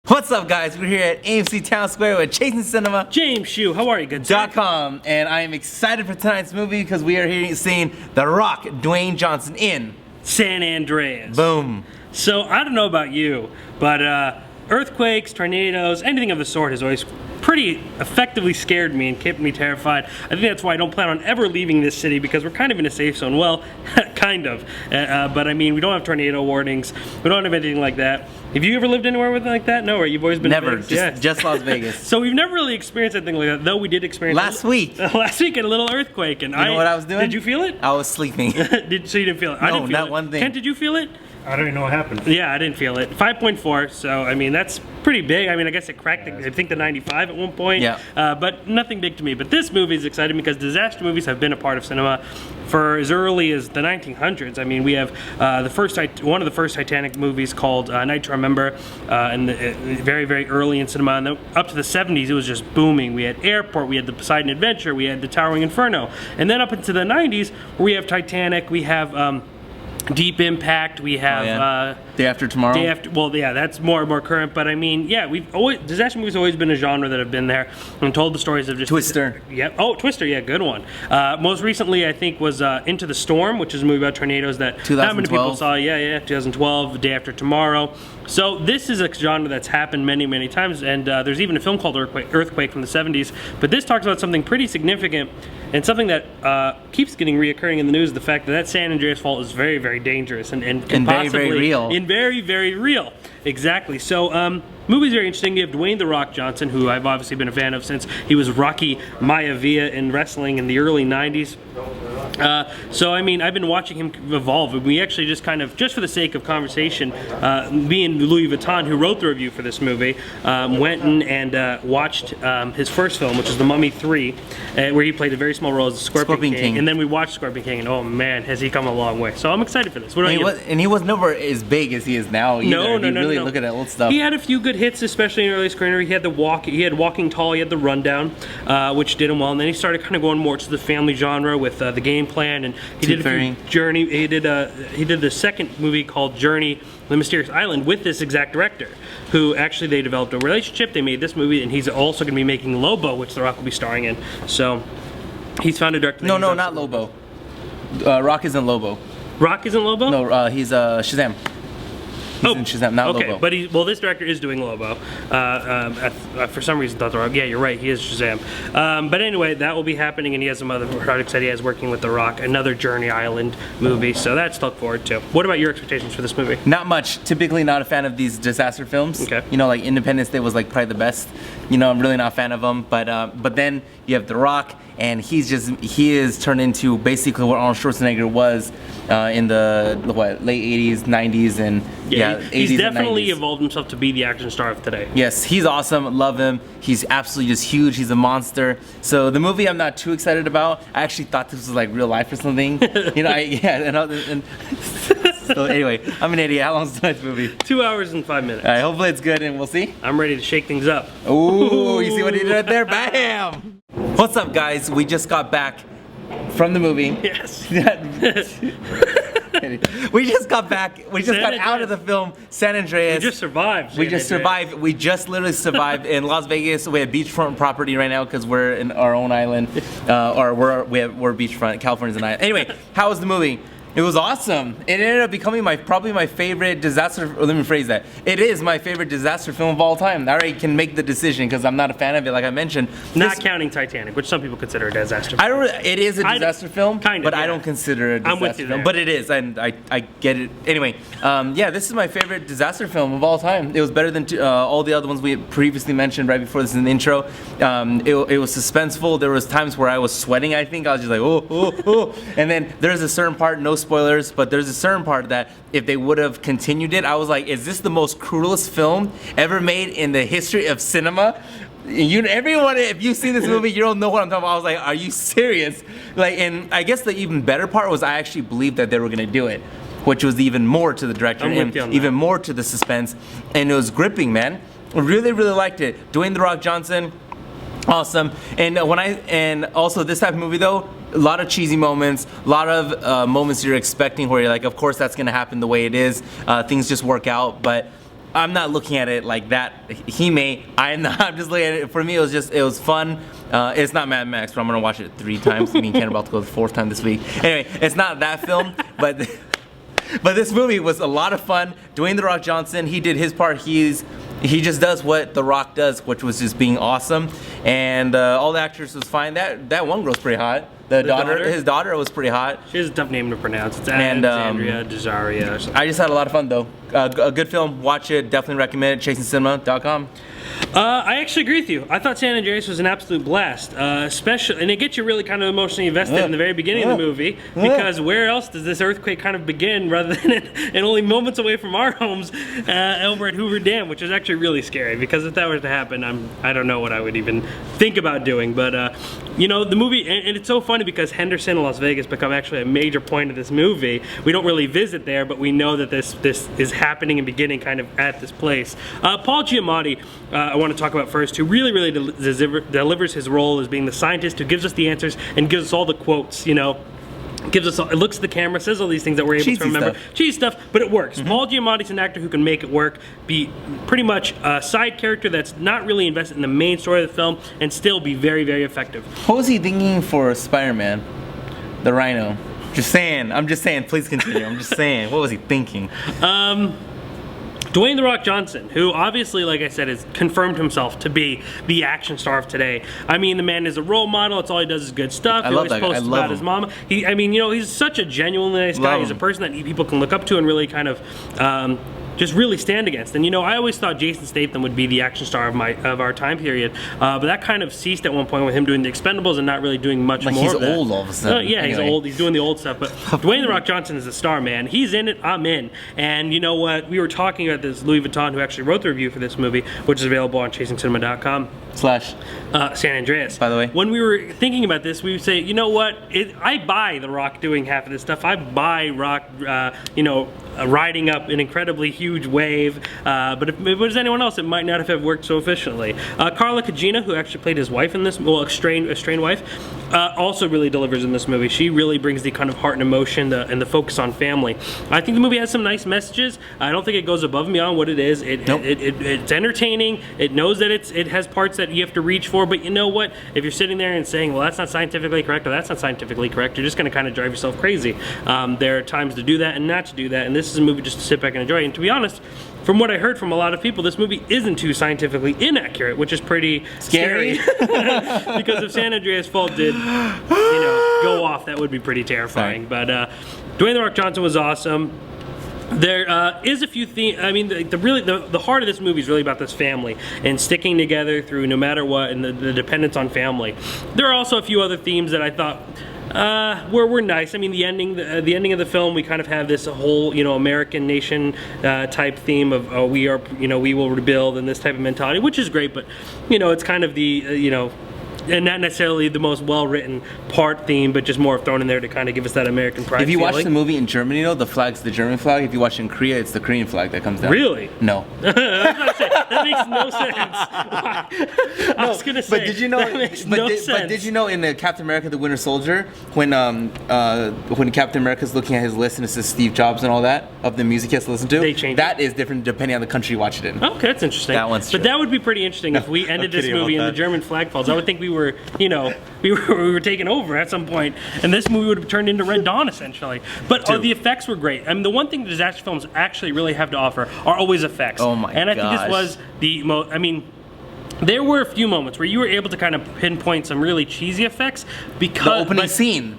What's up, guys? We're here at AMC Town Square with Chasing Cinema. James Shue, how are you? Good. .com, and I am excited for tonight's movie because we are here seeing The Rock, Dwayne Johnson in San Andreas. Boom. So I don't know about you, but earthquakes, tornadoes, anything of the sort has always pretty effectively scared me and kept me terrified. I think that's why I don't plan on ever leaving this city, because we're kind of in a safe zone. Well, kind of. But I mean, we don't have tornado warnings. We don't have anything like that. Have you ever lived anywhere with like that? No, or you've always been Never, Vegas? just Las Vegas. So we've never really experienced anything like that, though we did experience Last week. Last week, a little earthquake, and you know what I was doing? Did you feel it? I was sleeping. So you didn't feel it? I No, didn't feel not it. one thing. Kent, did you feel it? I don't even know what happened. Yeah, I didn't feel it. 5.4, so I mean that's pretty big. I mean, I guess it cracked, I think, the 95 at one point. Yeah. But nothing big to me. But this movie is exciting because disaster movies have been a part of cinema for as early as the 1900s. I mean, we have one of the first Titanic movies called Night to Remember, and very, very early in cinema. And then up to the 70s, it was just booming. We had Airport, we had the Poseidon Adventure, we had the Towering Inferno, and then up into the 90s, we have Titanic, we have Deep Impact, we have Day After Tomorrow. Well, yeah, that's more current. But I mean, yeah, disaster movies have always been a genre that have been there and told the stories of just Twister. Yeah. Oh, Twister. Yeah, good one. Most recently, I think, was Into the Storm, which is a movie about tornadoes that not many people saw. Yeah, 2012, Day After Tomorrow. So this is a genre that's happened many, many times, and there's even a film called Earthquake from the 70s. But this talks about something pretty significant and something that keeps getting reoccurring in the news: the fact that San Andreas fault is very, very dangerous and very, very real. And very, very real. Exactly. So, movie's very interesting. You have Dwayne "The Rock" Johnson, who I've obviously been a fan of since he was Rocky Maivia in wrestling in the early 90s. So I mean, I've been watching him evolve. We actually just for the sake of conversation, me and Louis Vuitton, who wrote the review for this movie, went and watched his first film, which is The Mummy 3, where he played a very small role as the Scorpion King. And then we watched Scorpion King, and oh man, has he come a long way. So I'm excited for this. What about you? And he was never as big as he is now either. No. Look at that old stuff. He had a few good hits, especially in early his career. He had Walking Tall, he had The Rundown, which did him well, and then he started kind of going more to the family genre with The Game Plan, and he did a few Journey. He did the second movie called Journey: The Mysterious Island with this exact director, who actually they developed a relationship. They made this movie, and he's also going to be making Lobo, which The Rock will be starring in. So he's found a director. No, not Lobo. Rock isn't Lobo. Rock isn't Lobo? No, he's Shazam. He's in Shazam, not okay, Lobo. But this director is doing Lobo. For some reason, thought The Rock. Yeah, you're right. He is Shazam. But anyway, that will be happening, and he has some other projects that he has working with The Rock. Another Journey Island movie, so that's to look forward to. What about your expectations for this movie? Not much. Typically, not a fan of these disaster films. Okay. You know, like Independence Day was like probably the best. You know, I'm really not a fan of them. But then you have The Rock, and he is turned into basically what Arnold Schwarzenegger was in the late 80s, 90s, and 80s. He's definitely and 90s. evolved himself to be the action star of today. Yes, he's awesome. Love him. He's absolutely just huge. He's a monster. So the movie I'm not too excited about. I actually thought this was like real life or something. You know, so anyway, I'm an idiot. How long is tonight's movie? 2 hours and 5 minutes. All right, hopefully it's good, and we'll see. I'm ready to shake things up. Ooh, you see what he did right there? Bam! What's up, guys? We just got back from the movie. Yes. We just got back. We just got out of the film San Andreas. We just survived. We just survived. We just literally survived in Las Vegas. We have beachfront property right now because we're in our own island, or we're beachfront. California's an island. Anyway, how was the movie? It was awesome. It ended up becoming probably my favorite disaster. Let me phrase that. It is my favorite disaster film of all time. I already can make the decision because I'm not a fan of it, like I mentioned. Not counting Titanic, which some people consider a disaster film. It is a disaster film, kind of, but I don't consider it a disaster film. But it is, and I get it. Anyway, this is my favorite disaster film of all time. It was better than all the other ones we had previously mentioned right before this in the intro. It was suspenseful. There was times where I was sweating. I think I was just like, oh. And then there's a certain part, no spoilers, but there's a certain part that if they would have continued it, I was like, is this the most cruelest film ever made in the history of cinema? Everyone, if you've seen this movie, you don't know what I'm talking about. I was like, are you serious? And I guess the even better part was I actually believed that they were gonna do it, which was even more to the director and even more to the suspense, and it was gripping, man. I really, really liked it. Dwayne "The Rock" Johnson, awesome. And also this type of movie though, a lot of cheesy moments, a lot of moments you're expecting where you're like, of course that's gonna happen the way it is. Things just work out, but I'm not looking at it like that. He may. I am not. I'm just looking at it. For me, it was fun. It's not Mad Max, but I'm gonna watch it 3 times. Me and Ken are about to go the 4th time this week. Anyway, it's not that film, but this movie was a lot of fun. Dwayne The Rock Johnson, he did his part. He just does what The Rock does, which was just being awesome. And all the actors was fine. That one girl's pretty hot. The daughter, his daughter was pretty hot. She has a tough name to pronounce. It's Andrea Dazaria or something. I just had a lot of fun though. A good film. Watch it. Definitely recommend it. ChasingCinema.com. I actually agree with you. I thought San Andreas was an absolute blast, especially, and it gets you really kind of emotionally invested in the very beginning of the movie, because where else does this earthquake kind of begin rather than and only moments away from our homes over at Hoover Dam, which is actually really scary, because if that were to happen, I don't know what I would even think about doing. But you know, the movie, and it's so funny because Henderson and Las Vegas become actually a major point of this movie. We don't really visit there, but we know that this is happening and beginning kind of at this place. Paul Giamatti, I want to talk about first, who really delivers his role as being the scientist who gives us the answers and gives us all the quotes, you know. Gives us it looks at the camera, says all these things that we're able to remember. Cheesy stuff, but it works. Paul Giamatti's an actor who can make it work, be pretty much a side character that's not really invested in the main story of the film, and still be very, very effective. What was he thinking for Spider-Man? The Rhino. Just saying. I'm just saying. Please continue. I'm just saying. What was he thinking? Dwayne The Rock Johnson, who obviously, like I said, has confirmed himself to be the action star of today. I mean, the man is a role model. It's all he does is good stuff. I love that guy. I love him. His mama. I mean, you know, he's such a genuinely nice guy. He's a person that people can look up to and really kind of just really stand against. And you know, I always thought Jason Statham would be the action star of our time period, but that kind of ceased at one point with him doing The Expendables and not really doing much more. He's of that. old all of a sudden. Yeah, anyway. He's old. He's doing the old stuff. But Dwayne The Rock Johnson is a star, man. He's in it. I'm in. And you know what? We were talking about this Louis Vuitton, who actually wrote the review for this movie, which is available on ChasingCinema.com. San Andreas. By the way, when we were thinking about this, we would say, you know what? I buy The Rock doing half of this stuff. I buy Rock, you know, riding up an incredibly huge wave. But if it was anyone else, it might not have worked so efficiently. Carla Cagina, who actually played his wife in this, well, estranged wife, also really delivers in this movie. She really brings the kind of heart and emotion and the focus on family. I think the movie has some nice messages. I don't think it goes above and beyond what it is. It's entertaining. It knows that it has parts that you have to reach for, but you know what? If you're sitting there and saying, well, that's not scientifically correct, or that's not scientifically correct, you're just going to kind of drive yourself crazy. There are times to do that and not to do that, and this is a movie just to sit back and enjoy. And to be honest, from what I heard from a lot of people, this movie isn't too scientifically inaccurate, which is pretty scary. Because if San Andreas Fault did, you know, go off, that would be pretty terrifying. But Dwayne The Rock Johnson was awesome. There is a few themes. I mean, the heart of this movie is really about this family and sticking together through no matter what, and the dependence on family. There are also a few other themes that I thought were nice. I mean, the ending of the film, we kind of have this whole, you know, American nation type theme of we are, you know, we will rebuild, and this type of mentality, which is great. But you know, it's kind of the you know, and not necessarily the most well-written part theme, but just more thrown in there to kind of give us that American pride. If you feeling. watch the movie in Germany, though, the flag's the German flag. If you watch it in Korea, it's the Korean flag that comes down. Really? No. That makes no sense. I was gonna say. But did you know? That makes no sense. But did you know in the Captain America: The Winter Soldier, when Captain America's looking at his list and it says Steve Jobs and all that of the music he has to listen to, they changed that is different depending on the country you watch it in. Okay, that's interesting. That one's true. But that would be pretty interesting if we ended this movie and the German flag falls. I would think we were, you know, we were taken over at some point, and this movie would have turned into Red Dawn essentially. But the effects were great. I mean, the one thing that disaster films actually really have to offer are always effects. Oh my gosh. And I think this was the most. I mean, there were a few moments where you were able to kind of pinpoint some really cheesy effects because the opening scene,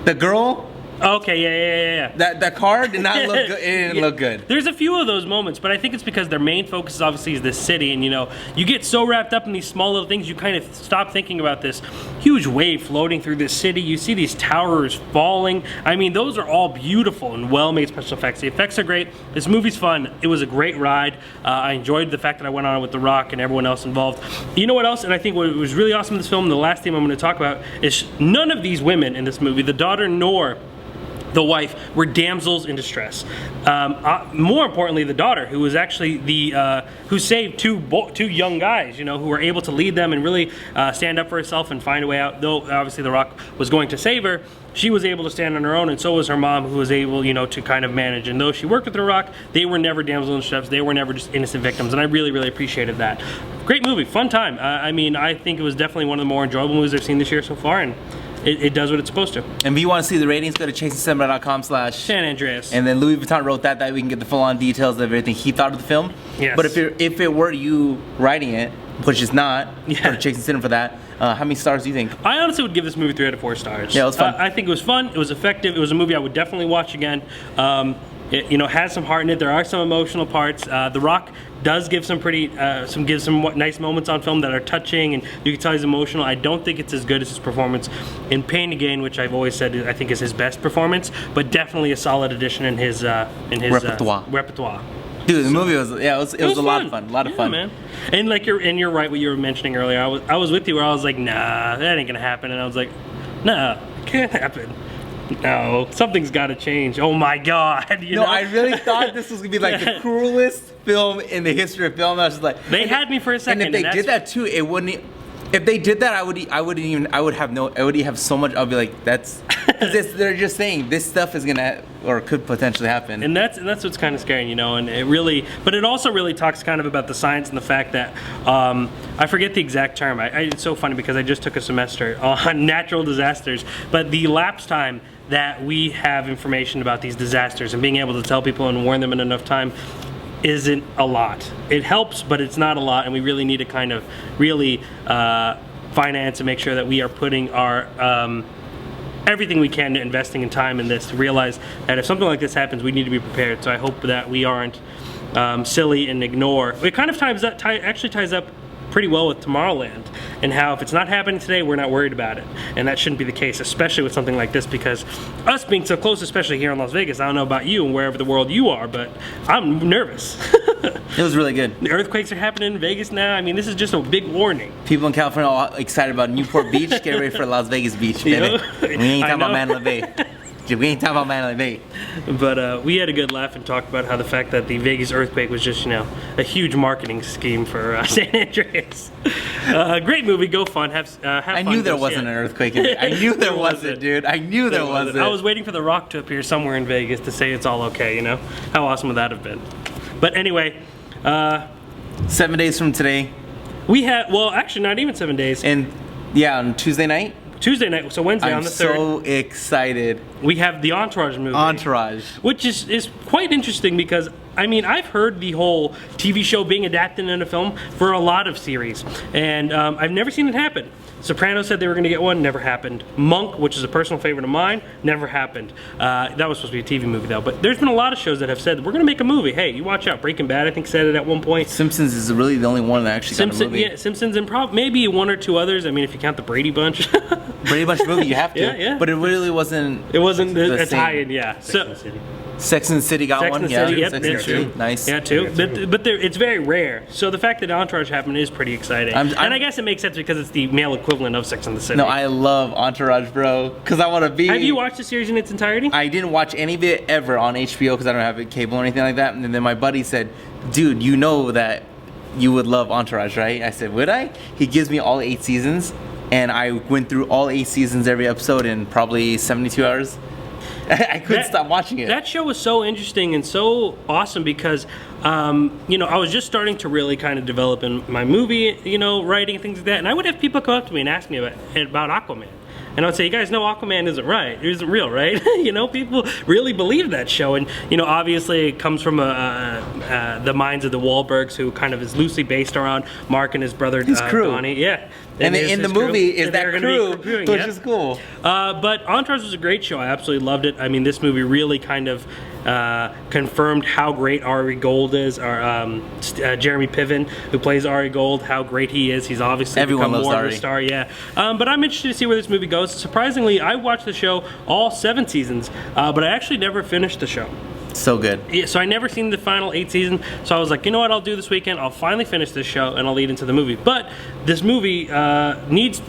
the girl. Okay, yeah. That car did not look good. It didn't look good. There's a few of those moments, but I think it's because their main focus is obviously this city, and you know, you get so wrapped up in these small little things, you kind of stop thinking about this huge wave floating through this city. You see these towers falling. I mean, those are all beautiful and well-made special effects. The effects are great. This movie's fun. It was a great ride. I enjoyed the fact that I went on it with The Rock and everyone else involved. You know what else? And I think what was really awesome in this film, and the last thing I'm going to talk about, is none of these women in this movie, the daughter nor the wife, were damsels in distress. More importantly, the daughter, who was actually who saved two young guys, you know, who were able to lead them and really stand up for herself and find a way out. Though obviously The Rock was going to save her, she was able to stand on her own, and so was her mom, who was able, you know, to kind of manage. And though she worked with The Rock, they were never damsels in distress. They were never just innocent victims, and I really, really appreciated that. Great movie, fun time. I mean, I think it was definitely one of the more enjoyable movies I've seen this year so far, and it does what it's supposed to. And if you want to see the ratings, go to chasingcinema.com/San Andreas. And then Louis Vuitton wrote that we can get the full-on details of everything he thought of the film. Yes. But if it were you writing it, which is not, go to Chasing Cinema for that. How many stars do you think? I honestly would give this movie 3 out of 4 stars. Yeah, it was fun. I think it was fun. It was effective. It was a movie I would definitely watch again. It, you know, has some heart in it. There are some emotional parts. The Rock does give some nice moments on film that are touching, and you can tell he's emotional. I don't think it's as good as his performance in Pain Again, which I've always said I think is his best performance, but definitely a solid addition in his repertoire. Dude, the movie was it was a lot of fun. A lot of fun, man. And like you're right. What you were mentioning earlier, I was with you where I was like, nah, that ain't gonna happen, and I was like, nah, it can't happen. No, something's got to change. Oh my God! You know? I really thought this was gonna be like the cruelest film in the history of film. I was just like, they had me for a second. And if they did that too, it wouldn't. If they did that, I would have so much. I'll be like, that's. They're just saying this stuff is gonna or could potentially happen. And that's what's kind of scary, you know. And it really, but it also really talks kind of about the science and the fact that I forget the exact term. It's so funny because I just took a semester on natural disasters, but the elapsed time that we have information about these disasters and being able to tell people and warn them in enough time isn't a lot. It helps, but it's not a lot, and we really need to kind of really finance and make sure that we are putting our everything we can to investing in time in this to realize that if something like this happens, we need to be prepared. So I hope that we aren't silly and ignore. It kind of actually ties up pretty well with Tomorrowland, and how if it's not happening today, we're not worried about it. And that shouldn't be the case, especially with something like this, because us being so close, especially here in Las Vegas, I don't know about you and wherever the world you are, but I'm nervous. It was really good. The earthquakes are happening in Vegas now. I mean, this is just a big warning. People in California are all excited about Newport Beach. Get ready for Las Vegas Beach, baby. We ain't talking about Mandalay Bay. We ain't talking about Mandalay Bay. But we had a good laugh and talked about how the fact that the Vegas earthquake was just, you know, a huge marketing scheme for San Andreas. Great movie, go fun, have fun. I knew there wasn't an earthquake in it. I knew there wasn't, dude. I knew there wasn't. I was waiting for The Rock to appear somewhere in Vegas to say it's all okay, you know? How awesome would that have been? But anyway. 7 days from today. We have, well, actually not even 7 days. And yeah, on Tuesday night, so Wednesday on the 3rd. I'm so excited. We have the Entourage movie. Entourage. Which is quite interesting because, I mean, I've heard the whole TV show being adapted into film for a lot of series. And I've never seen it happen. Sopranos said they were going to get one, never happened. Monk, which is a personal favorite of mine, never happened. That was supposed to be a TV movie though. But there's been a lot of shows that have said, we're going to make a movie. Hey, you watch out. Breaking Bad, I think, said it at one point. Simpsons is really the only one that actually got a movie. Yeah, Simpsons and maybe one or two others. I mean, if you count the Brady Bunch. Brady Bunch movie, you have to. Yeah. But it really wasn't. It wasn't a tie-in, yeah. Sex and the City got one. Sex and the City, yep, Sex and the City. Nice. Yeah, too. But it's very rare. So the fact that Entourage happened is pretty exciting. And I guess it makes sense because it's the male equivalent of Sex and the City. No, I love Entourage, bro. Because I want to be. Have you watched the series in its entirety? I didn't watch any of it ever on HBO because I don't have a cable or anything like that. And then my buddy said, dude, you know that you would love Entourage, right? I said, would I? He gives me all 8 seasons. And I went through all 8 seasons, every episode in probably 72 hours. I couldn't stop watching it. That show was so interesting and so awesome because, you know, I was just starting to really kind of develop in my movie, you know, writing and things like that. And I would have people come up to me and ask me about Aquaman. And I would say, you guys know Aquaman isn't right. It isn't real, right? You know, people really believe that show. And, you know, obviously it comes from the minds of the Wahlbergs, who kind of is loosely based around Mark and his brother, Donnie. Yeah. And in the movie is that crew, which is cool. But Entourage was a great show. I absolutely loved it. I mean, this movie really kind of confirmed how great Ari Gold is, or Jeremy Piven, who plays Ari Gold, how great he is. He's obviously become more of a star, yeah. But I'm interested to see where this movie goes. Surprisingly, I watched the show all 7 seasons, but I actually never finished the show. So good. Yeah, so I never seen the final 8 seasons, so I was like, you know what I'll do this weekend? I'll finally finish this show and I'll lead into the movie. But this movie needs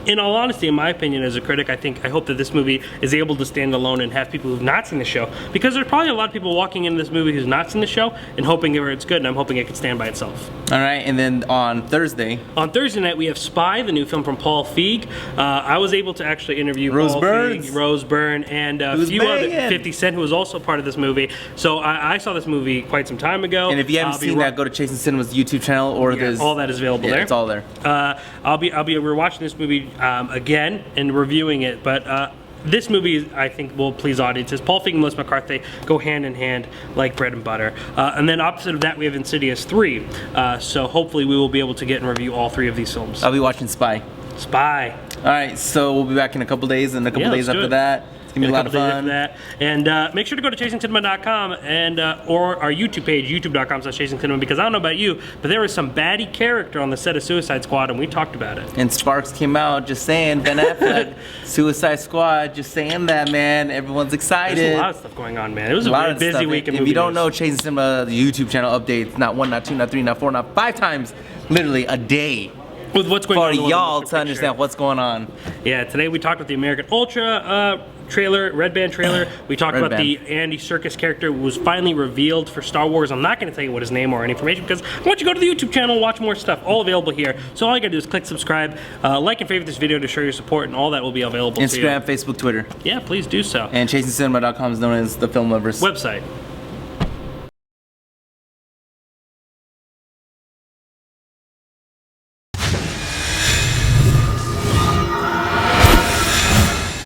in all honesty, in my opinion, as a critic, I hope that this movie is able to stand alone and have people who've not seen the show, because there's probably a lot of people walking into this movie who's not seen the show and hoping it's good, and I'm hoping it can stand by itself. All right, and then on Thursday night we have Spy, the new film from Paul Feig. I was able to actually interview Paul Feig, Rose Byrne, and a few other 50 Cent, who was also part of this movie. So I saw this movie quite some time ago. And if you haven't seen that, go to Chasing Cinema's YouTube channel, or there's all that is available there. It's all there. We're watching this movie again and reviewing it, but this movie, I think, will please audiences. Paul Feig and Melissa McCarthy go hand in hand like bread and butter. And then opposite of that, we have Insidious 3. So hopefully we will be able to get and review all 3 of these films. I'll be watching Spy. Spy. All right, so we'll be back in a couple days, and a couple days after that. It's gonna be a lot of fun. And make sure to go to chasingcinema.com and or our YouTube page, youtube.com/chasingcinema, because I don't know about you, but there was some baddie character on the set of Suicide Squad, and we talked about it. And Sparks came out, just saying, Ben Affleck, Suicide Squad, just saying that, man. Everyone's excited. There's a lot of stuff going on, man. It was a very busy week in movie If you don't news. know, Chasing Cinema, the YouTube channel updates, not 1, not 2, not 3, not 4, not 5 times, literally a day. With what's going on for y'all to understand what's going on. Yeah, today we talked about the American Ultra trailer, Red Band trailer. We talked about the Andy Serkis character who was finally revealed for Star Wars. I'm not going to tell you what his name or any information, because I want you to go to the YouTube channel and watch more stuff. All available here. So all you got to do is click subscribe, like and favorite this video to show your support, and all that will be available Instagram, to you. Facebook, Twitter. Yeah, please do so. And ChasingCinema.com is known as the Film Lovers website.